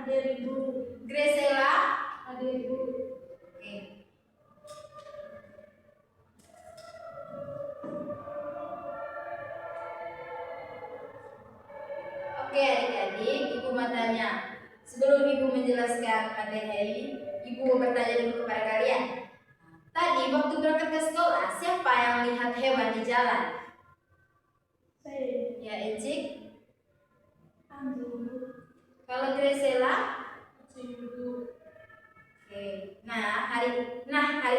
Hadir Ibu. Gresela. Hadir Ibu. Oke. Oke adik-adik, Ibu mau tanya. Sebelum Ibu menjelaskan materi, Ibu bertanya dulu kepada kalian. Tadi waktu berangkat ke sekolah, siapa yang lihat hewan di jalan? Saya. Ya, Encik. Anjing. Kalau Gresela? Ibu. Oke. Nah, hari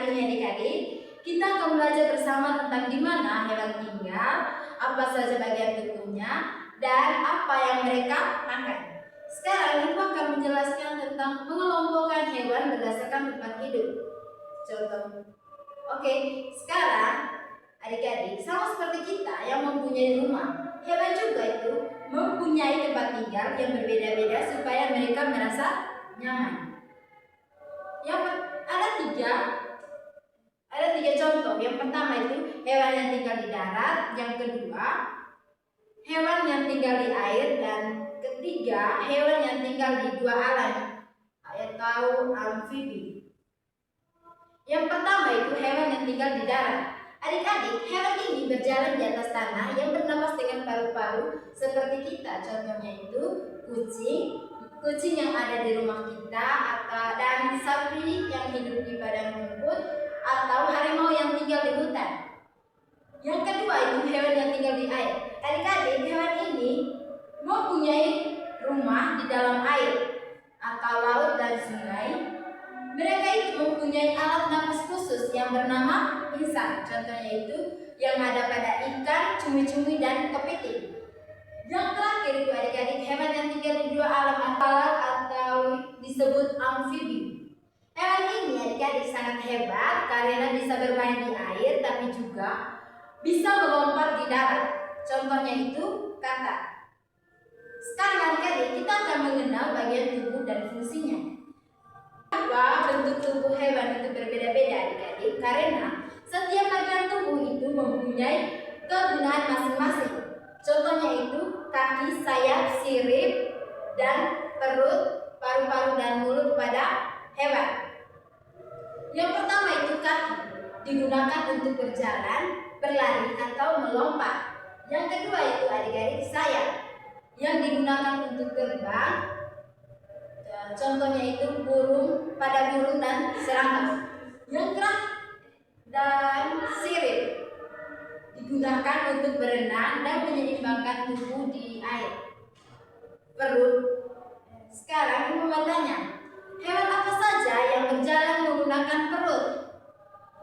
ini adik-adik, kita akan belajar bersama tentang di mana hewan tinggal, apa saja bagian tubuhnya, dan apa yang mereka makan. Sekarang Ibu akan menjelaskan tentang mengelompokkan hewan berdasarkan tempat hidup. Contoh. Oke, sekarang adik-adik sama seperti kita yang mempunyai rumah, hewan juga itu mempunyai tempat tinggal yang berbeda-beda supaya mereka merasa nyaman. Ada tiga contoh. Yang pertama itu hewan yang tinggal di darat, yang kedua hewan yang tinggal di air, dan ketiga hewan yang tinggal di dua alam atau amfibi. Yang pertama itu hewan yang tinggal di darat. Adik-adik, hewan ini berjalan di atas tanah yang bernapas dengan paru-paru seperti kita. Contohnya itu kucing yang ada di rumah kita, dan sapi yang hidup di padang rumput, atau harimau yang tinggal di hutan. Yang kedua itu hewan yang tinggal di air. Adik-adik, hewan ini mempunyai rumah di dalam air atau laut dan sungai. Mereka itu mempunyai alat napas khusus yang bernama insang. Contohnya itu yang ada pada ikan, cumi-cumi, dan kepiting. Yang terakhir itu adik-adik hewan yang tinggal di dua alam atau disebut amfibi. Hewan ini adik-adik sangat hebat karena bisa bermain di air tapi juga bisa melompat di darat. Contohnya itu katak. Sekarang adik-adik kita akan mengenal bagian tubuh dan fungsinya. Bentuk tubuh hewan itu berbeda-beda adik-adik karena setiap bagian tubuh itu mempunyai kegunaan masing-masing. Contohnya itu kaki, sayap, sirip, dan perut, paru-paru, dan mulut pada hewan. Yang pertama itu kaki, digunakan untuk berjalan, berlari, atau melompat. Yang kedua itu adik-adik sayap, yang digunakan untuk terbang. Contohnya itu burung, pada burung, dan serangga. Yang terakhir dan sirip, digunakan untuk berenang dan menyeimbangkan tubuh di air. Perut. Sekarang Ibu mau tanya, hewan apa saja yang berjalan menggunakan perut?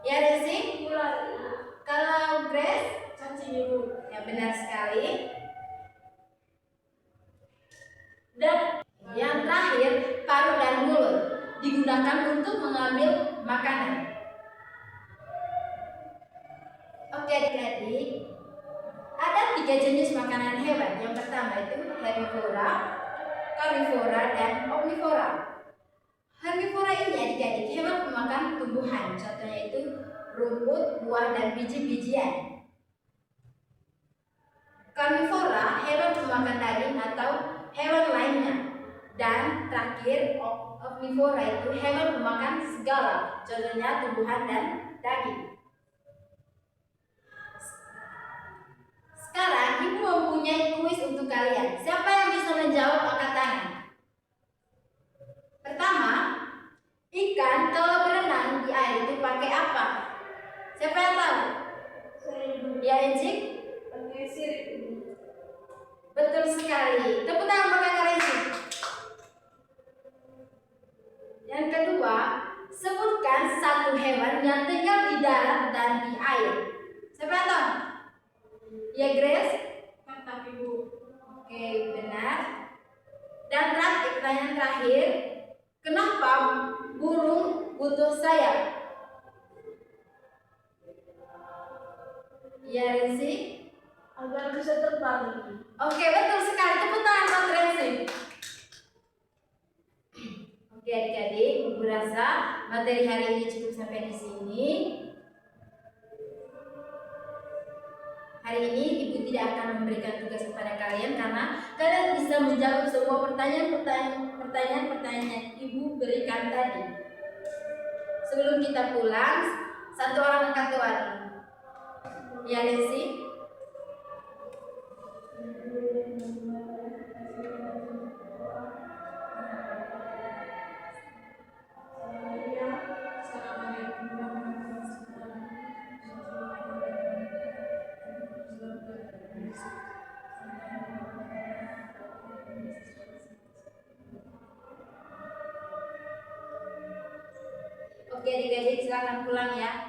Ya Desi? Ular. Kalau Grace? Cacing Ibu. Ya benar sekali. Dan yang terakhir paru dan mulut, digunakan untuk mengambil makanan. Oke adik-adik, ada 3 jenis makanan hewan. Yang pertama itu herbivora, karnivora, dan omnivora. Herbivora ini adik-adik hewan pemakan tumbuhan. Contohnya itu rumput, buah, dan biji-bijian. Karnivora hewan pemakan daging atau hewan lainnya. Dan terakhir omnivora itu hewan pemakan segala. Contohnya tumbuhan dan daging. Sekarang Ibu mempunyai kuis untuk kalian. Siapa yang bisa menjawab angkat tangan? Pertama, ikan kalau berenang di air itu pakai apa? Siapa yang tahu? Saya Ibu. Ya Encik? Pakai sirip Ibu. Betul sekali. Tepuk tangan bagi Kak Encik. Yang kedua, sebutkan satu hewan yang tinggal di darat dan di air. Siapa yang tahu? Ya Grace? Katak Ibu. Oke, benar. Dan terakhir, pertanyaan terakhir, kenapa burung butuh sayap? Ya Rensi? Agar bisa terbang. Oke, betul sekali. Tepuk tangan buat Rensi. Oke adik-adik, Ibu rasa materi hari ini cukup sampai di sini. Hari ini Ibu tidak akan memberikan tugas kepada kalian karena kalian bisa menjawab semua pertanyaan-pertanyaan yang Ibu berikan tadi. Sebelum kita pulang, satu orang angkat kewali. Ya, Lesi. Oke, adik-adik silakan pulang ya.